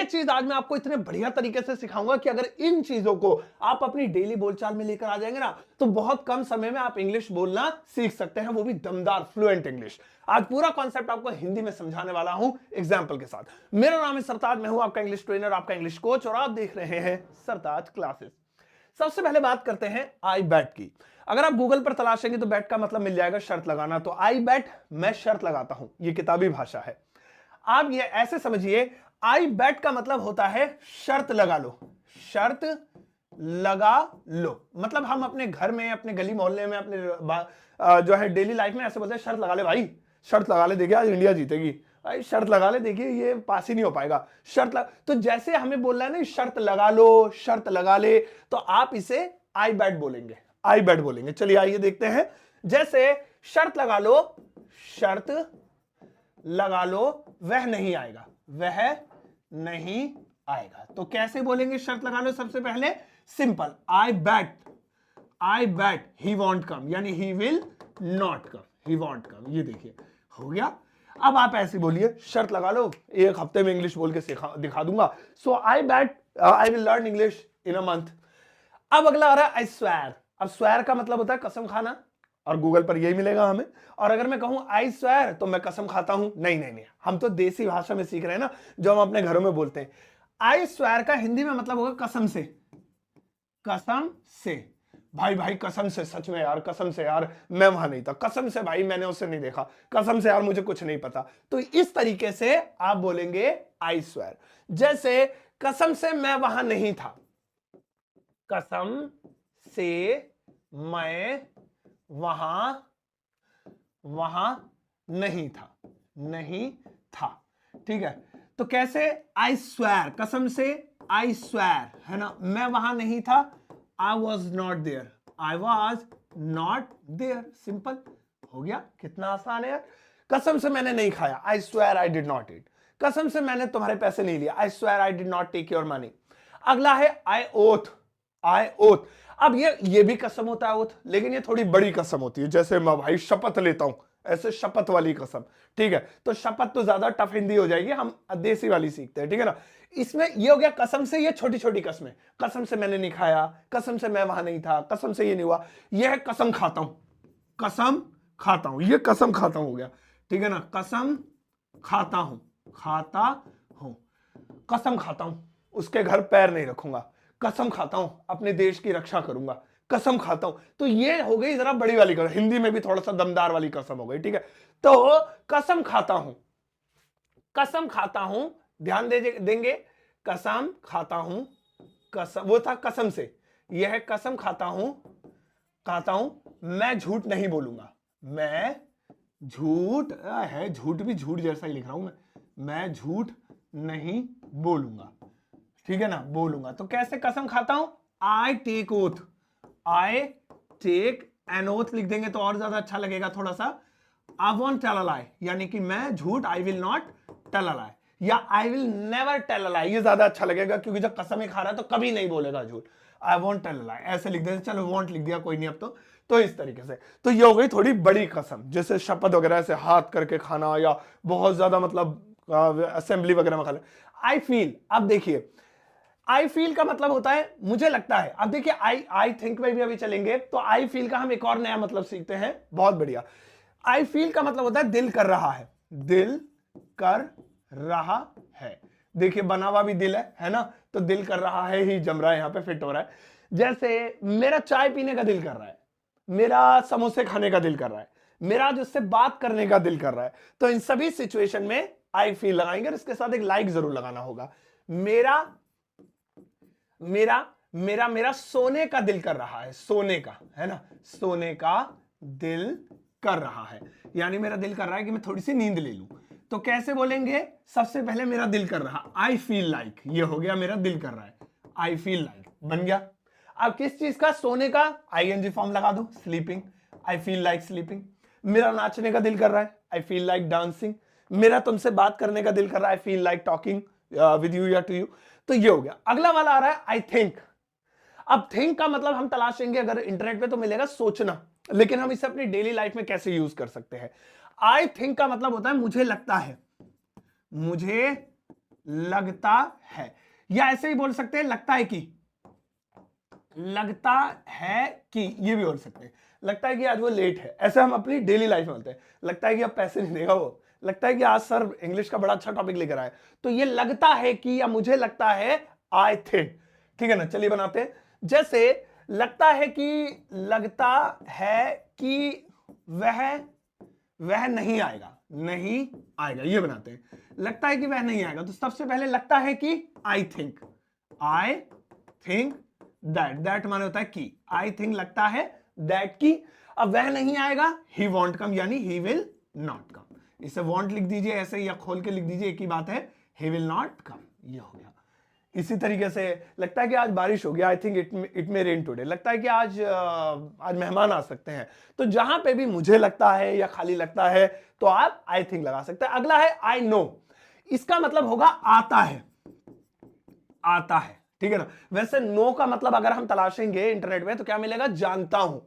चीज आज मैं आपको इतने बढ़िया तरीके से सिखाऊंगा कि अगर इन चीजों को आप अपनी डेली बोलचाल में लेकर आ जाएंगे ना, तो बहुत कम समय में आप इंग्लिश बोलना सीख सकते हैं, वो भी दमदार फ्लुएंट इंग्लिश। आज पूरा कॉन्सेप्ट आपको हिंदी में समझाने वाला हूं एग्जाम्पल के साथ। मेरा नाम है सरताज, मैं हूं आपका इंग्लिश ट्रेनर, आपका इंग्लिश कोच, और आप देख रहे हैं सरताज क्लासेस। सबसे पहले बात करते हैं आई बैट की। अगर आप गूगल पर तलाशेंगे तो बैट का मतलब मिल जाएगा शर्त लगाना। तो आई बैट, मैं शर्त लगाता हूं, ये किताबी भाषा है। आप ये ऐसे समझिए, आई बैट का मतलब होता है शर्त लगा लो, शर्त लगा लो। मतलब हम अपने घर में, अपने गली मोहल्ले में, अपने जो है डेली लाइफ में ऐसे बोलते हैं, शर्त लगा ले भाई, शर्त लगा ले, देखिए आज इंडिया जीतेगी भाई, शर्त लगा ले, देखिए ये पास ही नहीं हो पाएगा, शर्त लगा। तो जैसे हमें बोलना है ना, शर्त लगा लो, शर्त लगा ले, तो आप इसे आई बैट बोलेंगे, आई बैट बोलेंगे। चलिए आइए देखते हैं। जैसे शर्त लगा लो, शर्त लगा लो, वह नहीं आएगा, वह नहीं आएगा। तो कैसे बोलेंगे शर्त लगा लो? सबसे पहले simple, I bet he won't come, यानी he will not come, he won't come. ये देखिए हो गया। अब आप ऐसे बोलिए, शर्त लगा लो, एक हफ्ते में इंग्लिश बोल के दिखा दूंगा। So I bet I will learn English in a month. अब अगला आ रहा है आई स्वेयर। अब स्वेयर का मतलब होता है कसम खाना, और गूगल पर यही मिलेगा हमें। और अगर मैं कहूं आई स्वेयर, तो मैं कसम खाता हूं। नहीं नहीं नहीं, हम तो देसी भाषा में सीख रहे हैं ना, जो हम अपने घरों में बोलते हैं। आई स्वेयर का हिंदी में मतलब होगा कसम से, कसम से भाई, भाई कसम से, सच में यार, कसम से यार मैं वहां नहीं था, कसम से भाई मैंने उसे नहीं देखा, कसम से यार मुझे कुछ नहीं पता। तो इस तरीके से आप बोलेंगे आई स्वेयर। जैसे कसम से मैं वहां नहीं था, कसम से मैं वहां नहीं था। ठीक है, तो कैसे? आई स्वेयर, कसम से आई स्वेयर, है ना, मैं वहां नहीं था, I was not there, I was not there. Simple हो गया, कितना आसान है यार। कसम से मैंने नहीं खाया, I swear I did not eat. कसम से मैंने तुम्हारे पैसे नहीं लिए, I swear I did not take your money. अगला है आई ओथ, आई ओथ। अब ये भी कसम होता है ओथ, लेकिन ये थोड़ी बड़ी कसम होती है। जैसे मैं भाई शपथ लेता हूं, ऐसे शपथ वाली कसम। ठीक है, तो शपथ तो ज्यादा टफ हिंदी हो जाएगी, हम देसी वाली सीखते हैं। ठीक है ना। इसमें ये हो गया कसम से, ये छोटी छोटी कस्में, कसम से मैंने नहीं खाया, कसम से मैं वहां नहीं था, कसम से ये नहीं हुआ। ये है कसम खाता हूं, कसम खाता हूं, ये कसम खाता हूं हो गया। ठीक है ना, कसम खाता हूं, खाता हूं, कसम खाता हूं उसके घर पैर नहीं रखूंगा, कसम खाता हूं अपने देश की रक्षा करूंगा, कसम खाता हूं। तो ये हो गई जरा बड़ी वाली कसम, हिंदी में भी थोड़ा सा दमदार वाली कसम हो गई। ठीक है, तो कसम खाता हूं, कसम खाता हूं, ध्यान देंगे, कसम खाता हूं, कसम, वो था कसम से, यह है कसम खाता हूं, मैं झूठ नहीं बोलूंगा, मैं झूठ है, झूठ भी झूठ जैसा ही लिख रहा हूं मैं झूठ नहीं बोलूंगा। ठीक है ना, बोलूंगा। तो कैसे कसम खाता हूं? I take oath, I take an oath लिख देंगे तो और ज्यादा अच्छा लगेगा थोड़ा सा। आई वॉन्ट टेल अ लाई, यानी कि मैं झूठ, I will not tell a lie, या I will never tell a lie, ये ज्यादा अच्छा लगेगा, क्योंकि जब कसम ही खा रहा है तो कभी नहीं बोलेगा झूठ। आई वॉन्ट टेल अ लाई ऐसे लिख देते, चलो वॉन्ट लिख दिया, कोई नहीं अब तो इस तरीके से। तो ये हो गई थोड़ी बड़ी कसम, जैसे शपथ वगैरह से हाथ करके खाना, या बहुत ज्यादा मतलब असेंबली वगैरह में खाना। आई फील, अब देखिए आई फील का मतलब होता है मुझे लगता है। अब देखिए आई थिंक में भी अभी चलेंगे, तो आई फील का हम एक और नया मतलब सीखते हैं, बहुत बढ़िया। आई फील का मतलब होता है दिल कर रहा है, दिल कर रहा है। देखिए बना हुआ भी दिल है ना, तो दिल कर रहा है ही जम रहा है, यहां पे फिट हो रहा है। जैसे मेरा चाय पीने का दिल कर रहा है, मेरा समोसे खाने का दिल कर रहा है, मेरा जिससे बात करने का दिल कर रहा है। तो इन सभी सिचुएशन में आई फील लगाएंगे, और इसके साथ एक लाइक जरूर लगाना होगा। मेरा मेरा मेरा मेरा सोने का दिल कर रहा है, सोने का, है ना, सोने का दिल कर रहा है, यानी मेरा दिल कर रहा है कि मैं थोड़ी सी नींद ले लूं। तो कैसे बोलेंगे? सबसे पहले मेरा दिल कर रहा, आई फील लाइक, ये हो गया मेरा दिल कर रहा है, आई फील लाइक बन गया। अब किस चीज का? सोने का, आईएनजी फॉर्म लगा दो, sleeping, I feel like sleeping. मेरा नाचने का दिल कर रहा है, आई फील लाइक डांसिंग। मेरा तुमसे बात करने का दिल कर रहा है, I feel like talking with you या टू यू। तो ये हो गया। अगला वाला आ रहा है आई थिंक। अब थिंक का मतलब हम तलाशेंगे अगर इंटरनेट पे तो मिलेगा सोचना, लेकिन हम इसे अपनी डेली लाइफ में कैसे यूज कर सकते हैं? आई थिंक का मतलब होता है मुझे लगता है, मुझे लगता है, या ऐसे ही बोल सकते हैं लगता है कि, लगता है कि, ये भी बोल सकते हैं। लगता है कि आज वो लेट है, ऐसे हम अपनी डेली लाइफ में बोलते हैं। लगता है कि अब पैसे नहीं देगा वो, लगता है कि आज सर इंग्लिश का बड़ा अच्छा टॉपिक लेकर आए। तो ये लगता है कि या मुझे लगता है, आई थिंक, ठीक है ना। चलिए बनाते हैं। जैसे लगता है कि, लगता है कि वह नहीं आएगा, नहीं आएगा, ये बनाते हैं। लगता है कि वह नहीं आएगा, तो सबसे पहले लगता है कि आई थिंक दैट माने होता है कि, आई थिंक लगता है दैट की, अब वह नहीं आएगा, ही वॉन्ट कम यानी ही विल नॉट कम। इसे वॉन्ट लिख दीजिए ऐसे, या खोल के लिख दीजिए, एक ही बात है, ही विल नॉट कम, ये हो गया। इसी तरीके से लगता है कि आज बारिश होगी, I think it may rain today. लगता है कि आज मेहमान आ सकते हैं। तो जहां पे भी मुझे लगता है या खाली लगता है तो आप आई थिंक लगा सकते हैं। अगला है आई नो, इसका मतलब होगा आता है, आता है, ठीक है ना। वैसे नो का मतलब अगर हम तलाशेंगे इंटरनेट में तो क्या मिलेगा, जानता हूं।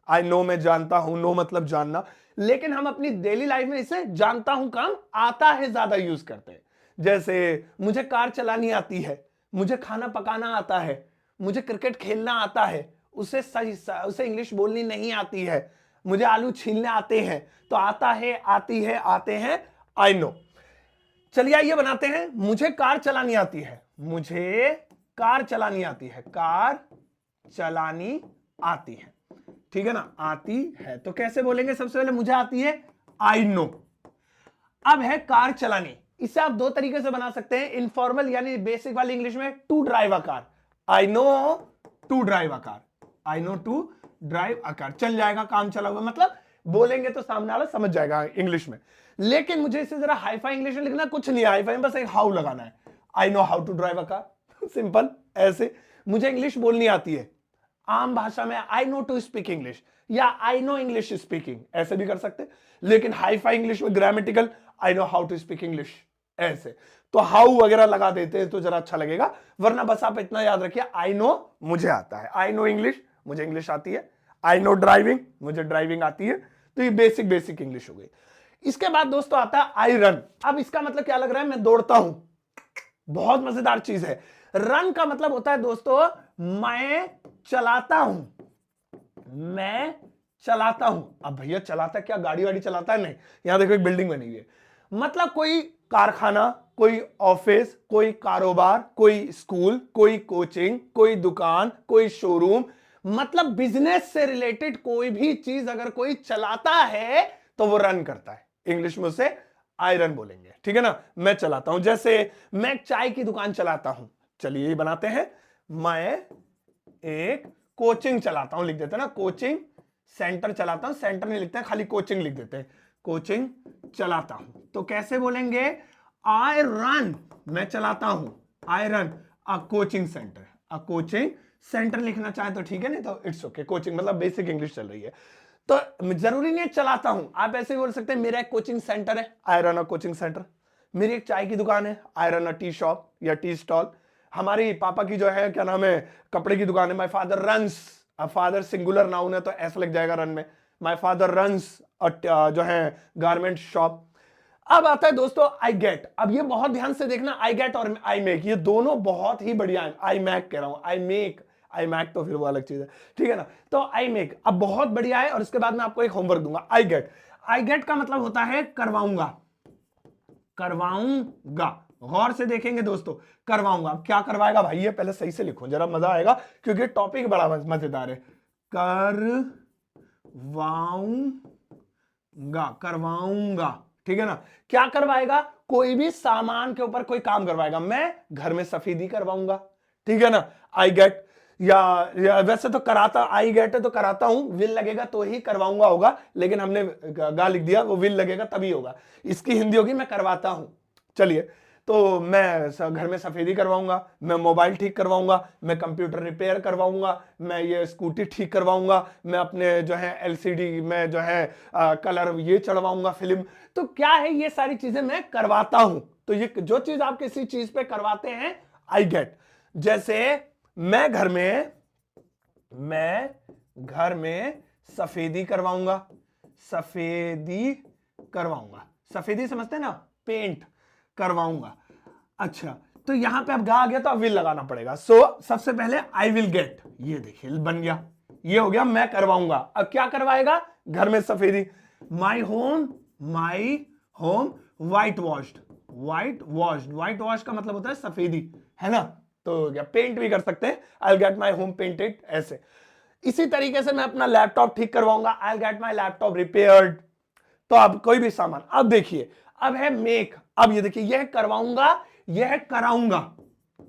आई नो में जानता हूं, नो मतलब जानना। लेकिन हम अपनी डेली लाइफ में इसे जानता हूं कम, आता है ज्यादा यूज करते हैं। जैसे मुझे कार चलानी आती है, मुझे खाना पकाना आता है, मुझे क्रिकेट खेलना आता है, उसे इंग्लिश बोलनी नहीं आती है, मुझे आलू छीलने आते हैं। तो आता है, आती है, आते हैं, आई नो। चलिए आइए बनाते हैं। मुझे कार चलानी आती है, मुझे कार चलानी आती है, कार चलानी आती है, ठीक है ना, आती है। तो कैसे बोलेंगे, सबसे पहले मुझे आती है, आई नो। अब है कार चलानी, इसे आप दो तरीके से बना सकते हैं। इनफॉर्मल यानी बेसिक वाली इंग्लिश में, to drive a car, I know to drive a car, I know to drive a car, चल जाएगा, काम चला हुआ, मतलब बोलेंगे तो सामने वाला समझ जाएगा इंग्लिश में। लेकिन मुझे इसे जरा हाईफाई इंग्लिश में लिखना, कुछ नहीं हाईफाई में, बस एक हाउ लगाना है, I know how to drive a car, simple ऐसे। मुझे इंग्लिश बोलनी आती है, आम भाषा में I know to speak English, या आई नो इंग्लिश स्पीकिंग, ऐसे भी कर सकते। लेकिन हाईफाई इंग्लिश में grammatical, I know how to speak English, ऐसे। तो हाउ वगैरह लगा देते हैं तो जरा अच्छा लगेगा, वरना बस आप इतना याद रखिए, आई नो मुझे आता है, आई नो इंग्लिश मुझे इंग्लिश आती है, आई नो ड्राइविंग मुझे ड्राइविंग आती है। तो ये बेसिक इंग्लिश हो गई। इसके बाद दोस्तों आता है आई रन। अब इसका मतलब क्या लग रहा है, मैं दौड़ता हूं। बहुत मजेदार चीज है। रन का मतलब होता है दोस्तों, मैं चलाता हूं, मैं चलाता हूं। अब भैया चलाता क्या, गाड़ी वाड़ी चलाता है? नहीं, यहां देखो एक बिल्डिंग बनी हुई है, मतलब कोई कारखाना, कोई ऑफिस, कोई कारोबार, कोई स्कूल, कोई कोचिंग, कोई दुकान, कोई शोरूम, मतलब बिजनेस से रिलेटेड कोई भी चीज अगर कोई चलाता है तो वो रन करता है। इंग्लिश में उसे आई रन बोलेंगे, ठीक है ना। मैं चलाता हूं, जैसे मैं चाय की दुकान चलाता हूं। चलिए ये बनाते हैं, मैं एक कोचिंग चलाता हूं, लिख देते हैं ना, कोचिंग सेंटर चलाता हूं। सेंटर नहीं लिखते हैं, खाली कोचिंग लिख देते हैं, कोचिंग चलाता हूं। तो कैसे बोलेंगे, आई रन, मैं चलाता हूं, I run a coaching centre. A coaching centre लिखना चाहे तो ठीक है, नहीं तो इट्स ओके। कोचिंग मतलब बेसिक इंग्लिश चल रही है, तो जरूरी नहीं है चलाता हूं, आप ऐसे ही बोल सकते हैं मेरा एक कोचिंग सेंटर है, I run a coaching centre. मेरी एक चाय की दुकान है, I run a tea shop या टी स्टॉल। हमारी पापा की जो है क्या नाम है, कपड़े की दुकान है, माय फादर रन्स। अब फादर सिंगुलर नाउन है तो ऐसा लग जाएगा रन में, माय फादर रन्स जो है गारमेंट शॉप। अब आता है दोस्तों आई गेट। अब ये बहुत ध्यान से देखना, आई गेट और आई मेक ये दोनों बहुत ही बढ़िया है। आई मैक कह रहा हूं, आई मेक, आई मैक तो फिर वो अलग चीज है, ठीक है ना। तो आई मेक अब बहुत बढ़िया है, और इसके बाद मैं आपको एक होमवर्क दूंगा। आई गेट, आई गेट का मतलब होता है करवाऊंगा, करवाऊंगा। गौर से देखेंगे दोस्तों, करवाऊंगा। अब क्या करवाएगा भाई, ये पहले सही से लिखो, जरा मजा आएगा, क्योंकि टॉपिक बड़ा मजेदार है। करवाऊंगा, करवाऊंगा, ठीक है ना। क्या करवाएगा, कोई भी सामान के ऊपर कोई काम करवाएगा। मैं घर में सफेदी करवाऊंगा, ठीक है ना, आई गेट। या वैसे तो कराता, आई गेट है तो कराता हूं, विल लगेगा तो ही करवाऊंगा होगा, लेकिन हमने गा लिख दिया, वो विल लगेगा तभी होगा। इसकी हिंदी होगी मैं करवाता हूं। चलिए, तो मैं घर में सफेदी करवाऊंगा, मैं मोबाइल ठीक करवाऊंगा, मैं कंप्यूटर रिपेयर करवाऊंगा, मैं ये स्कूटी ठीक करवाऊंगा, मैं अपने जो है एलसीडी में जो है कलर ये चढ़वाऊंगा, फिल्म। तो क्या है, ये सारी चीजें मैं करवाता हूं। तो ये जो चीज आप किसी चीज पे करवाते हैं, आई गेट। जैसे मैं घर में सफेदी करवाऊंगा, सफेदी करवाऊंगा, सफेदी समझते हैं ना, पेंट करवाऊंगा। अच्छा, तो यहां पे अब गा आ गया तो अब विल लगाना पड़ेगा। सो सबसे पहले आई विल गेट, ये देखिए बन गया, ये हो गया मैं करवाऊंगा। अब क्या करवाएगा, घर में सफेदी, my home white washed, white wash का मतलब होता है सफेदी, है ना। तो क्या पेंट भी कर सकते हैं, I will get my home painted, ऐसे। इसी तरीके से मैं अपना लैपटॉप ठीक करवाऊंगा, I will get my laptop repaired. तो अब कोई भी सामान, अब देखिए अब है मेक, अब ये देखिए यह करवाऊंगा, यह कराऊंगा,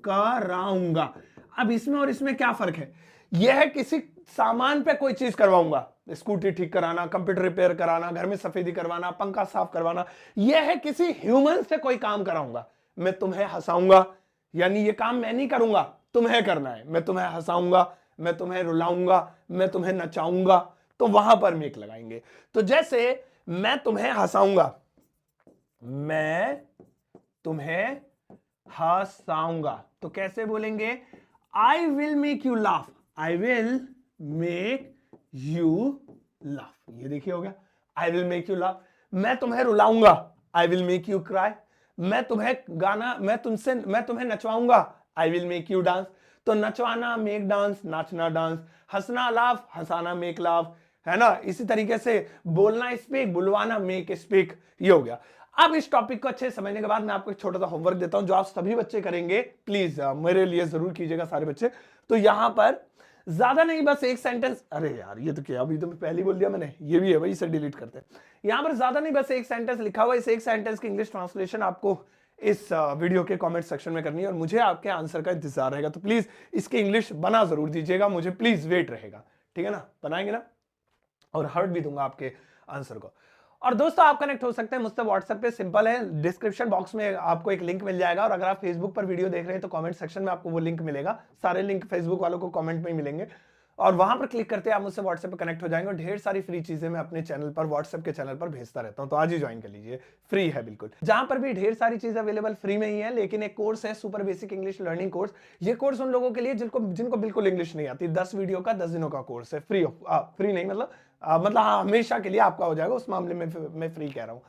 कराऊंगा। अब इसमें और इसमें क्या फर्क है, यह किसी सामान पे कोई चीज करवाऊंगा, स्कूटी ठीक कराना, कंप्यूटर रिपेयर कराना, घर में सफेदी करवाना, पंखा साफ करवाना, यह है किसी ह्यूमन से कोई काम कराऊंगा। मैं तुम्हें हंसाऊंगा, यानी ये काम मैं नहीं करूंगा, तुम्हें करना है। मैं तुम्हें हंसाऊंगा, मैं तुम्हें रुलाऊंगा, मैं तुम्हें नचाऊंगा, तो वहां पर मेक लगाएंगे। तो जैसे मैं तुम्हें हंसाऊंगा, मैं तुम्हें हंसाऊंगा, तो कैसे बोलेंगे, I will make you laugh, I will make you laugh, ये देखिए हो गया, I will make you laugh. मैं तुम्हें रुलाऊंगा, I will make you cry. मैं तुम्हें नचवाऊंगा, I will make you dance. तो नचवाना मेक डांस, नाचना डांस, हंसना लाफ, हंसाना मेक लाफ, है ना। इसी तरीके से बोलना स्पीक, बुलवाना मेक स्पीक, ये हो गया। अब इस टॉपिक को अच्छे से समझने के बाद मैं आपको एक छोटा सा होमवर्क देता हूं जो आप सभी बच्चे करेंगे, प्लीज मेरे लिए जरूर कीजिएगा सारे बच्चे। तो यहां पर ज्यादा नहीं, बस एक सेंटेंस, अरे यार ये तो क्या, अभी तो मैं पहले ही बोल दिया मैंने, ये भी है भाई, इसे डिलीट करते हैं। यहां पर ज्यादा नहीं, बस एक सेंटेंस लिखा हुआ है, इस एक सेंटेंस की इंग्लिश ट्रांसलेशन आपको इस वीडियो के कमेंट सेक्शन में करनी है और मुझे आपके आंसर का इंतजार रहेगा। तो प्लीज इसकी इंग्लिश बना जरूर दीजिएगा, मुझे प्लीज वेट रहेगा, ठीक है ना, बनाएंगे ना, और हर्ट भी दूंगा आपके आंसर को। और दोस्तों आप कनेक्ट हो सकते हैं मुझसे व्हाट्सएप पे, सिंपल है, डिस्क्रिप्शन बॉक्स में आपको एक लिंक मिल जाएगा, और अगर आप फेसबुक पर वीडियो देख रहे हैं तो कमेंट सेक्शन में आपको वो लिंक मिलेगा, सारे लिंक फेसबुक वालों को कमेंट में ही मिलेंगे, और वहां पर क्लिक करते हैं आप मुझसे व्हाट्सएप पे कनेक्ट हो जाएंगे। और ढेर सारी फ्री चीजें मैं अपने चैनल पर, व्हाट्सएप के चैनल पर भेजता रहता हूं, तो आज ही ज्वाइन कर लीजिए, फ्री है बिल्कुल। जहां पर भी ढेर सारी चीजें अवेलेबल फ्री में ही है, लेकिन एक कोर्स है super basic English learning course. ये कोर्स उन लोगों के लिए जिनको बिल्कुल इंग्लिश नहीं आती, 10 वीडियो का 10 दिनों का कोर्स है, फ्री नहीं मतलब हाँ हमेशा के लिए आपका हो जाएगा, उस मामले में मैं फ्री कह रहा हूं,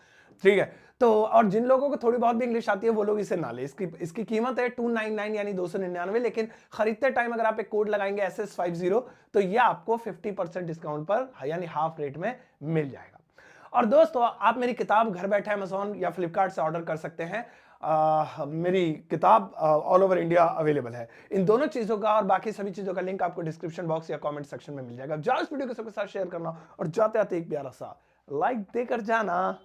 ठीक है। तो और जिन लोगों को थोड़ी बहुत भी इंग्लिश आती है वो लोग इसे ना ले, इसकी कीमत है 299 यानी 299, लेकिन खरीदते टाइम अगर आप एक कोड लगाएंगे SS50 तो ये आपको 50% डिस्काउंट पर यानी हाफ रेट में मिल जाएगा। और दोस्तों आप मेरी किताब घर बैठे अमेज़न या फ्लिपकार्ट से ऑर्डर कर सकते हैं। मेरी किताब ऑल ओवर इंडिया अवेलेबल है। इन दोनों चीजों का और बाकी सभी चीजों का लिंक आपको डिस्क्रिप्शन बॉक्स या कमेंट सेक्शन में मिल जाएगा। जाओ इस वीडियो को सबके साथ शेयर करना और जाते आते एक प्यारा सा लाइक देकर जाना।